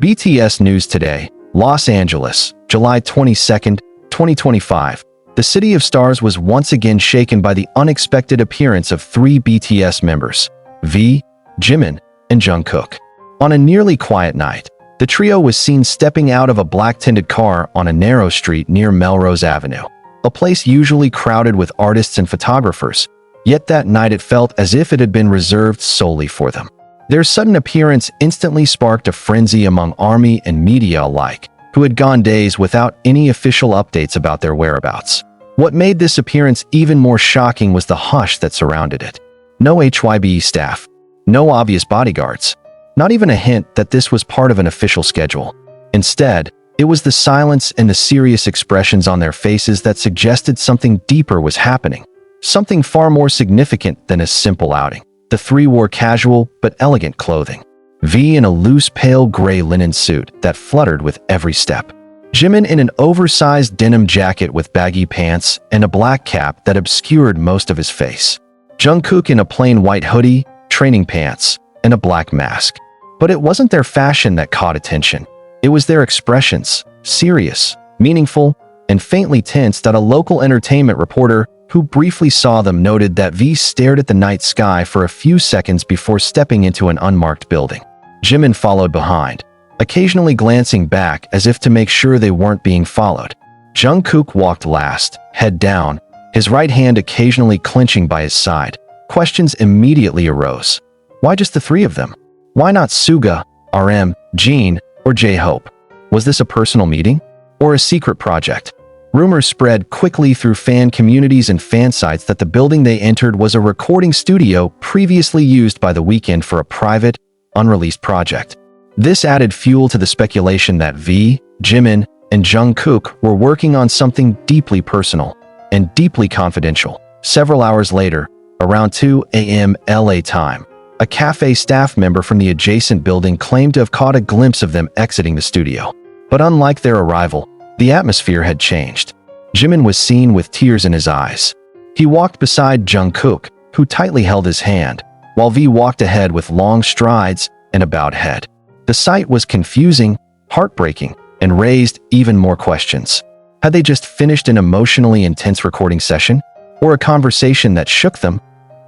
BTS News Today, Los Angeles, July 22, 2025. The City of Stars was once again shaken by the unexpected appearance of three BTS members, V, Jimin, and Jungkook. On a nearly quiet night, the trio was seen stepping out of a black-tinted car on a narrow street near Melrose Avenue, a place usually crowded with artists and photographers, yet that night it felt as if it had been reserved solely for them. Their sudden appearance instantly sparked a frenzy among ARMY and media alike, who had gone days without any official updates about their whereabouts. What made this appearance even more shocking was the hush that surrounded it. No HYBE staff, no obvious bodyguards, not even a hint that this was part of an official schedule. Instead, it was the silence and the serious expressions on their faces that suggested something deeper was happening, something far more significant than a simple outing. The three wore casual but elegant clothing. V in a loose pale gray linen suit that fluttered with every step. Jimin in an oversized denim jacket with baggy pants and a black cap that obscured most of his face. Jungkook in a plain white hoodie, training pants, and a black mask. But it wasn't their fashion that caught attention. It was their expressions, serious, meaningful, and faintly tense, that a local entertainment reporter who briefly saw them noted that V stared at the night sky for a few seconds before stepping into an unmarked building. Jimin followed behind, occasionally glancing back as if to make sure they weren't being followed. Jungkook walked last, head down, his right hand occasionally clenching by his side. Questions immediately arose. Why just the three of them? Why not Suga, RM, Jin, or J-Hope? Was this a personal meeting? Or a secret project? Rumors spread quickly through fan communities and fan sites that the building they entered was a recording studio previously used by The Weeknd for a private, unreleased project. This added fuel to the speculation that V, Jimin, and Jungkook were working on something deeply personal and deeply confidential. Several hours later, around 2 a.m. LA time, a cafe staff member from the adjacent building claimed to have caught a glimpse of them exiting the studio. But unlike their arrival, the atmosphere had changed. Jimin was seen with tears in his eyes. He walked beside Jungkook, who tightly held his hand, while V walked ahead with long strides and a bowed head. The sight was confusing, heartbreaking, and raised even more questions. Had they just finished an emotionally intense recording session? Or a conversation that shook them?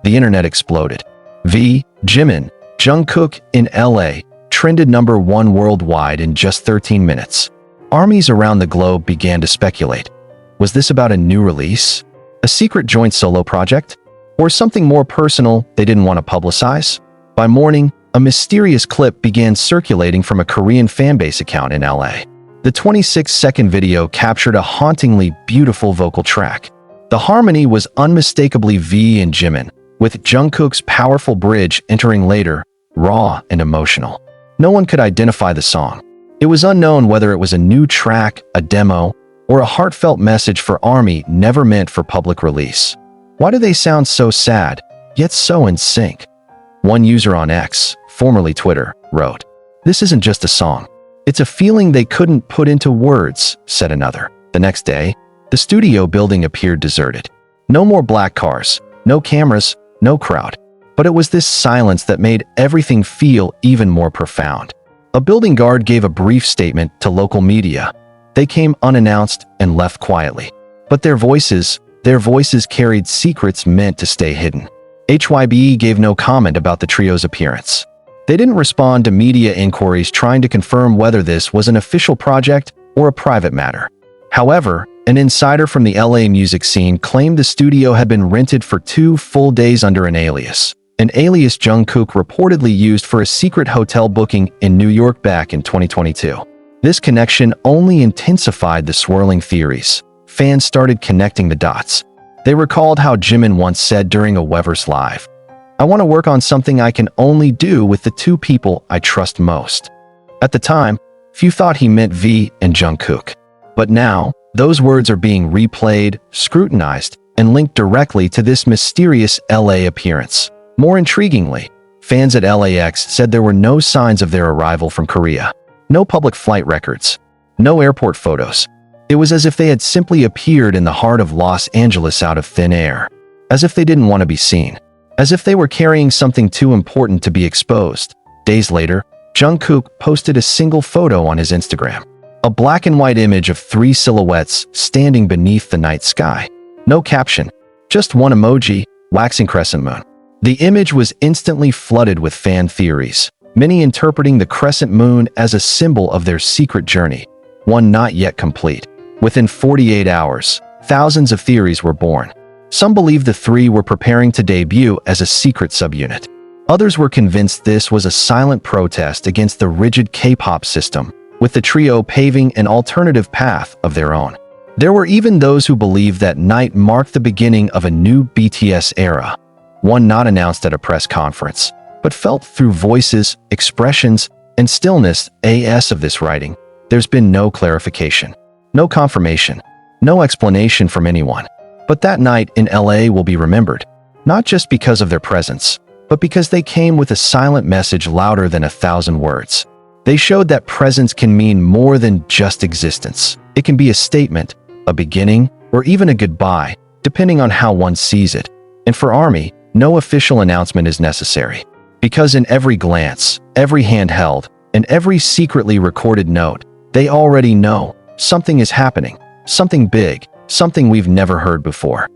The internet exploded. V, Jimin, Jungkook in LA trended #1 worldwide in just 13 minutes. Armies around the globe began to speculate. Was this about a new release? A secret joint solo project? Or something more personal they didn't want to publicize? By morning, a mysterious clip began circulating from a Korean fanbase account in LA. The 26-second video captured a hauntingly beautiful vocal track. The harmony was unmistakably V and Jimin, with Jungkook's powerful bridge entering later, raw and emotional. No one could identify the song. It was unknown whether it was a new track, a demo, or a heartfelt message for ARMY never meant for public release. Why do they sound so sad, yet so in sync? One user on X, formerly Twitter, wrote, "This isn't just a song. It's a feeling they couldn't put into words," said another. The next day, the studio building appeared deserted. No more black cars, no cameras, no crowd. But it was this silence that made everything feel even more profound. A building guard gave a brief statement to local media. They came unannounced and left quietly. But their voices carried secrets meant to stay hidden. HYBE gave no comment about the trio's appearance. They didn't respond to media inquiries trying to confirm whether this was an official project or a private matter. However, an insider from the LA music scene claimed the studio had been rented for 2 full days under an alias Jungkook reportedly used for a secret hotel booking in New York back in 2022. This connection only intensified the swirling theories. Fans started connecting the dots. They recalled how Jimin once said during a Weverse Live, "I want to work on something I can only do with the 2 people I trust most." At the time, few thought he meant V and Jungkook. But now, those words are being replayed, scrutinized, and linked directly to this mysterious LA appearance. More intriguingly, fans at LAX said there were no signs of their arrival from Korea. No public flight records. No airport photos. It was as if they had simply appeared in the heart of Los Angeles out of thin air. As if they didn't want to be seen. As if they were carrying something too important to be exposed. Days later, Jungkook posted a single photo on his Instagram. A black and white image of three silhouettes standing beneath the night sky. No caption, just one emoji, waxing crescent moon. The image was instantly flooded with fan theories, many interpreting the crescent moon as a symbol of their secret journey, one not yet complete. Within 48 hours, thousands of theories were born. Some believed the three were preparing to debut as a secret subunit. Others were convinced this was a silent protest against the rigid K-pop system, with the trio paving an alternative path of their own. There were even those who believed that night marked the beginning of a new BTS era, one not announced at a press conference, but felt through voices, expressions, and stillness. As of this writing, there's been no clarification, no confirmation, no explanation from anyone. But that night in LA will be remembered, not just because of their presence, but because they came with a silent message louder than 1,000 words. They showed that presence can mean more than just existence. It can be a statement, a beginning, or even a goodbye, depending on how one sees it. And for ARMY, no official announcement is necessary. Because in every glance, every hand held, and every secretly recorded note, they already know something is happening, something big, something we've never heard before.